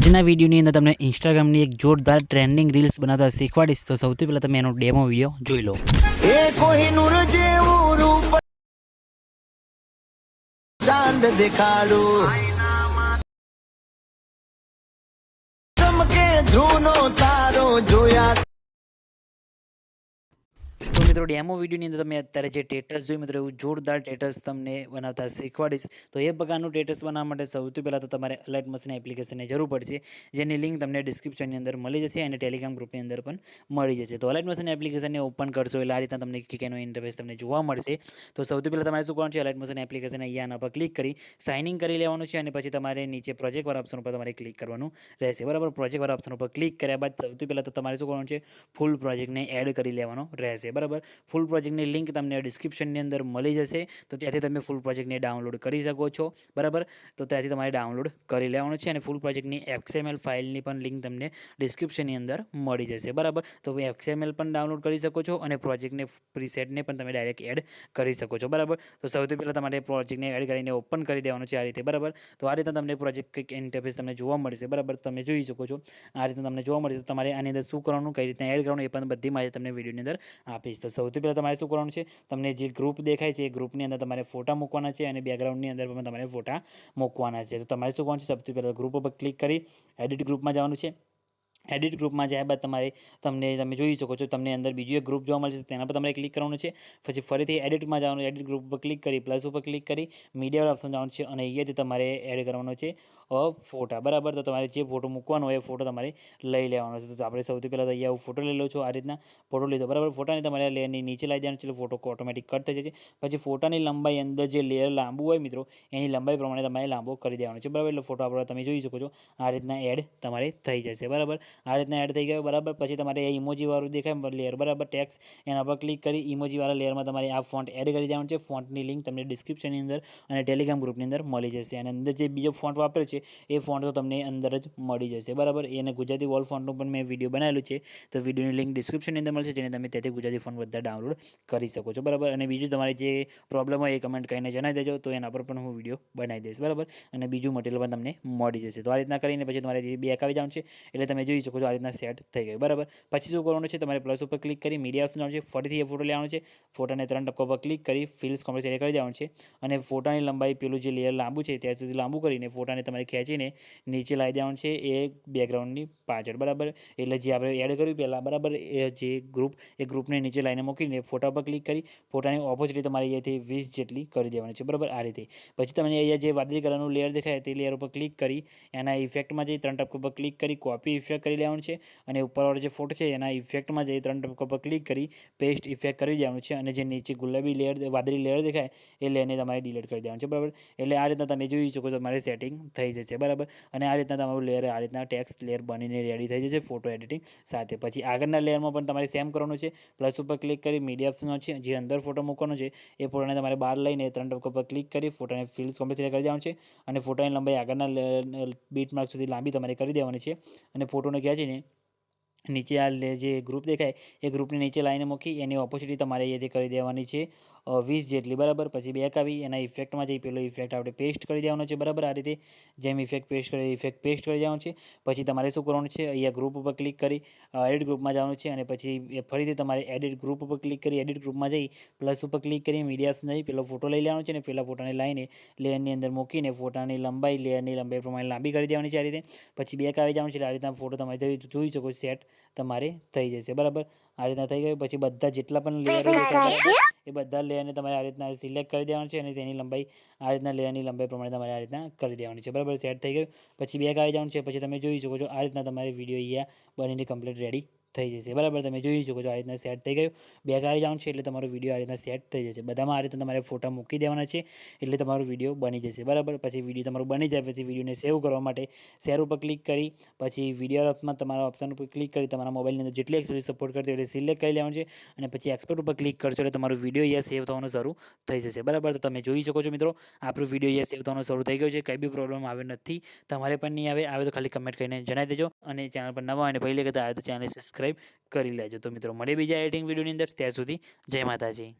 આજના વિડીયોની અંદર તમને ઇન્સ્ટાગ્રામની એક જોરદાર ટ્રેન્ડિંગ રીલ્સ બનાવતા શીખવાડીશ. તો સૌથી પહેલાં તમે એનો ડેમો વિડીયો જોઈ લો. એ કોહિનૂર જેવું રૂપ ચાંદ દેખાડું ચમકે ધ્રુવનો તારો જોયા. તો મિત્રો ડેમો વિડીયોની અંદર તમે અત્યારે જે ટેટસ જોઈ મિત્રો એવું જોરદાર ટેટસ તમને બનાવતા શીખવાડીશ. તો એ પ્રકારનું ટેટસ બનાવવા માટે સૌથી પહેલાં તો તમારે અલાઇટ મશીન એપ્લિકેશનની જરૂર પડશે, જેની લિંક તમને ડિસ્ક્રિપ્શનની અંદર મળી જશે અને ટેલિગ્રામ ગ્રુપની અંદર પણ મળી જશે. તો અલાઇટ મશીન એપ્લિકેશનને ઓપન કરશો એટલે આ રીતના તમને કિકેનો ઇન્ટરફેસ તમને જોવા મળશે. તો સૌથી પહેલાં તમારે શું કરવાનું છે, અલાઇટ મશીન એપ્લિકેશન અહીંયાના પર ક્લિક કરી સાઇન ઇન કરી લેવાનું છે અને પછી તમારે નીચે પ્રોજેક્ટ વાળા ઓપ્શન ઉપર તમારે ક્લિક કરવાનું રહેશે. બરાબર, પ્રોજેક્ટ વાળા ઓપ્શન ઉપર ક્લિક કર્યા બાદ સૌથી પહેલાં તો તમારે શું કરવાનું છે, ફૂલ પ્રોજેક્ટને એડ કરી લેવાનો રહેશે. બરાબર, ફૂલ પ્રોજેક્ટની લિંક તમને ડિસ્ક્રિપ્શનની અંદર મળી જશે, તો ત્યાંથી તમે ફૂલ પ્રોજેક્ટને ડાઉનલોડ કરી શકો છો. બરાબર, તો ત્યાંથી તમારે ડાઉનલોડ કરી લેવાનું છે અને ફૂલ પ્રોજેક્ટની XML ફાઇલની પણ લિંક તમને ડિસ્ક્રિપ્શનની અંદર મળી જશે. બરાબર, તો XML પણ ડાઉનલોડ કરી શકો છો અને પ્રોજેક્ટને પ્રીસેટને પણ તમે ડાયરેક્ટ એડ કરી શકો છો. બરાબર, તો સૌથી પહેલાં તમારે પ્રોજેક્ટને એડ કરીને ઓપન કરી દેવાનું છે આ રીતે. બરાબર, તો આ રીતે તમને પ્રોજેક્ટ કંઈક ઇન્ટરફેસ તમને જોવા મળશે. બરાબર, તમે જોઈ શકો છો આ રીતે તમને જોવા મળશે. તો તમારે આની અંદર શું કરવાનું, કઈ રીતના એડ કરવાનું, એ પણ બધી માહિતી તમને વિડીયોની અંદર આપીશ. તો સૌથી પહેલાં તમારે શું કરવાનું છે, તમને જે ગ્રુપ દેખાય છે એ ગ્રુપની અંદર તમારે ફોટા મૂકવાના છે અને બેકગ્રાઉન્ડની અંદર પણ તમારે ફોટા મૂકવાના છે. તો તમારે શું કરવાનું છે, સૌથી પહેલાં ગ્રુપ ઉપર ક્લિક કરી એડિટ ગ્રુપમાં જવાનું છે. એડિટ ગ્રુપમાં જાય બાદ તમે જોઈ શકો છો તમને અંદર બીજું એક ગ્રુપ જોવા મળશે, તેના પર તમારે ક્લિક કરવાનું છે. પછી ફરીથી એડિટમાં જવાનું, એડિટ ગ્રુપ ઉપર ક્લિક કરી પ્લસ ઉપર ક્લિક કરી મીડિયા ઓપ્શન જવાનું છે અને અહીંયાથી તમારે એડ કરવાનો છે ફોટા. બરાબર, તો તમારે જે ફોટો મૂકવાનો હોય એ ફોટો તમારે લઈ લેવાનો છે. તો આપણે સૌથી પહેલાં તો અહીંયા ફોટો લઈ લો છો, આ રીતના ફોટો લીધો. બરાબર, ફોટાને તમારે લેયરની નીચે લાવી દેવાનું છે, ફોટો ઓટોમેટિક કટ થઈ જશે. પછી ફોટાની લંબાઈ અંદર જે લેયર લાંબુ હોય મિત્રો, એની લંબાઈ પ્રમાણે તમારે લાંબો કરી દેવાનો છે. બરાબર, એટલે ફોટો આપણે તમે જોઈ શકો છો આ રીતના એડ તમારે થઈ જશે. બરાબર, આ રીતના એડ થઈ ગયો. બરાબર, પછી તમારે એ ઇમોજીવાળું દેખાય લેયર, બરાબર, ટેક્સ, એના પર ક્લિક કરી ઇમોજીવાળા લેયરમાં તમારે આ ફોન્ટ એડ કરી દેવાનું છે. ફોન્ટની લિંક તમને ડિસ્ક્રિપ્શનની અંદર અને ટેલિગ્રામ ગ્રુપની અંદર મળી જશે અને અંદર જે બીજો ફોન્ટ વાપરે છે એ ફોન્ટ તો તમને અંદર જ મળી જશે. બરાબર, એને ગુજરાતી વોલ ફોન્ટનું પણ મેં વિડીયો બનાવેલું છે, તો વિડીયોની લિંક ડિસ્ક્રિપ્શનની અંદર મળશે, જેને તમે ત્યાંથી ગુજરાતી ફોન્ટ બધા ડાઉનલોડ કરી શકો છો. બરાબર, અને બીજું તમારે જે પ્રોબ્લેમ હોય એ કમેન્ટ કરીને જણાવી દેજો, તો એના પર પણ હું વિડીયો બનાવી દઈશ. બરાબર, અને બીજું મટીરિયલ પણ તમને મળી જશે. તો આ રીતના કરીને પછી તમારે જે બેક આવી જવાનું છે એટલે તમે જોઈ શકો છો આ રીતના સેટ થઈ ગયું. બરાબર, પછી શું કરવાનું છે, તમારે પ્લસ ઉપર ક્લિક કરી મીડિયા ઓપ્શન જવાનું છે. ફરીથી એ ફોટો લેવાનો છે, ફોટાને 3 ટપકા પર ક્લિક કરી ફિલ્સ કોમ્પ્રેસ એડ કરી દેવાનું છે અને ફોટાની લંબાઈ પેલું જે લેયર લાંબુ છે ત્યાં સુધી લાંબુ કરીને ફોટાને તમારે ખેંચીને નીચે લાવી દેવાનું છે એ બેકગ્રાઉન્ડની પાછળ. બરાબર, એટલે જે આપણે એડ કર્યું પહેલાં, બરાબર, એ જે ગ્રુપને નીચે લાઈને મૂકીને ફોટા પર ક્લિક કરી ફોટાની ઓપોઝિટ તમારે અહીંયાથી 20 જેટલી કરી દેવાની છે. બરાબર, આ રીતે. પછી તમને અહીંયા જે વાદળી કલરનું લેયર દેખાય તે લેયર ઉપર ક્લિક કરી એના ઇફેક્ટમાં જઈ 3 ટપકા પર ક્લિક કરી કોપી ઇફેક્ટ કરી લેવાનું છે અને ઉપરવાળો જે ફોટો છે એના ઇફેક્ટમાં જઈ 3 ટપકા પર ક્લિક કરી પેસ્ટ ઇફેક્ટ કરી દેવાનું છે અને જે નીચે ગુલાબી લેયર વાદળી લેયર દેખાય એ લેયરને તમારે ડિલીટ કરી દેવાનું છે. બરાબર, એટલે આ રીતના તમે જોઈ શકો છો તમારે સેટિંગ થઈ જશે. બરાબર, અને આ રીતના તમારું લેયર આ રીતના ટેક્સ્ટ લેયર બનીને રેડી થઈ જશે ફોટો એડિટિંગ સાથે. પછી આગળના લેયરમાં પણ તમારે સેમ કરવાનું છે. પ્લસ ઉપર ક્લિક કરી મીડિયા ઓપ્શન છે, જે અંદર ફોટો મૂકવાનો છે એ ફોટોને તમારે બહાર લઈને 3 ટપકા પર ક્લિક કરી ફોટોને ફિલ્સ કોમ્પ્રેસ કરી દેવાનું છે અને ફોટોની લંબાઈ આગળના બીટ માર્ક સુધી લાંબી તમારે કરી દેવાની છે અને ફોટોને ખેંચીને નીચે આ જે ગ્રુપ દેખાય એ ગ્રુપની નીચે લાઈને મૂકી એની ઓપોઝિટ તમારે અહીંયાથી કરી દેવાની છે 20 જેટલી. બરાબર, પછી બેક આવી એના ઇફેક્ટમાં જઈ પેલો ઇફેક્ટ આપણે પેસ્ટ કરી દેવાનો છે. બરાબર, આ રીતે જેમ ઇફેક્ટ પેસ્ટ કરી દેવાનું છે. પછી તમારે શું કરવાનું છે, અહીંયા ગ્રુપ ઉપર ક્લિક કરી એડિટ ગ્રુપમાં જવાનું છે અને પછી ફરીથી તમારે એડિટ ગ્રુપ ઉપર ક્લિક કરી એડિટ ગ્રુપમાં જઈ પ્લસ ઉપર ક્લિક કરી મીડિયા ઓપ્શન જઈ પેલો ફોટો લઈ લેવાનો છે અને પેલા ફોટાને લાઈને લેયરની અંદર મૂકીને ફોટાની લંબાઈ લેયરની લંબાઈ પ્રમાણે લાંબી કરી દેવાની છે આ રીતે. પછી બેક આવી જવાનું છે એટલે આ રીતના ફોટો તમારે જોઈ શકો સેટ તમારે થઈ જશે. બરાબર, આ રીતના થઈ ગયું. પછી બધા જેટલા પણ લેયરો દેખાય એ બધા લેયરને તમારે આ રીતના સિલેક્ટ કરી દેવાનું છે અને તેની લંબાઈ આ રીતના લેયરની લંબાઈ પ્રમાણે તમારે આ રીતના કરી દેવાની છે. બરાબર, સેટ થઈ ગયું. પછી બેક આવી જવાનું છે. પછી તમે જોઈ શકો છો આ રીતના તમારે વિડીયો અહીંયા બનીને કમ્પ્લીટ રેડી થઈ જશે. બરાબર, તમે જોઈ શકો છો આ રીતના સેટ થઈ ગયું. બેક આવી જવાનું છે એટલે તમારો વિડીયો આ રીતના સેટ થઈ જશે. બધામાં આ રીતના તમારે ફોટા મૂકી દેવાના છે એટલે તમારો વિડીયો બની જશે. બરાબર, પછી વિડીયો તમારું બની જાય પછી વિડીયોને સેવ કરવા માટે શેર ઉપર ક્લિક કરી પછી વિડીયો ઓપ્શનમાં તમારા ઓપ્શન ઉપર ક્લિક કરી તમારા મોબાઈલની અંદર જેટલી એક્સપોઝર સપોર્ટ કરતી હોય એટલે સિલેક્ટ કરી લેવાનું છે અને પછી એક્સપોર્ટ ઉપર ક્લિક કરશો એટલે તમારો વિડીયો અહીંયા સેવ થવાનું શરૂ થઈ જશે. બરાબર, તો તમે જોઈ શકો છો મિત્રો આપણો વિડીયો અહીંયા સેવ થવાનું શરૂ થઈ ગયું છે. કંઈ બી પ્રોબ્લેમ આવ્યો નથી, તમારે પણ નહીં આવે તો ખાલી કમેન્ટ કરીને જણાવી દેજો અને ચેનલ પર નવા અને પહેલી વખત આવે તો ચેનલ સબસ્ક્રાઈબ કરી લેજો. તો મિત્રો મળે બીજા એડિટિંગ વિડીયોની અંદર, ત્યાં સુધી જય માતાજી.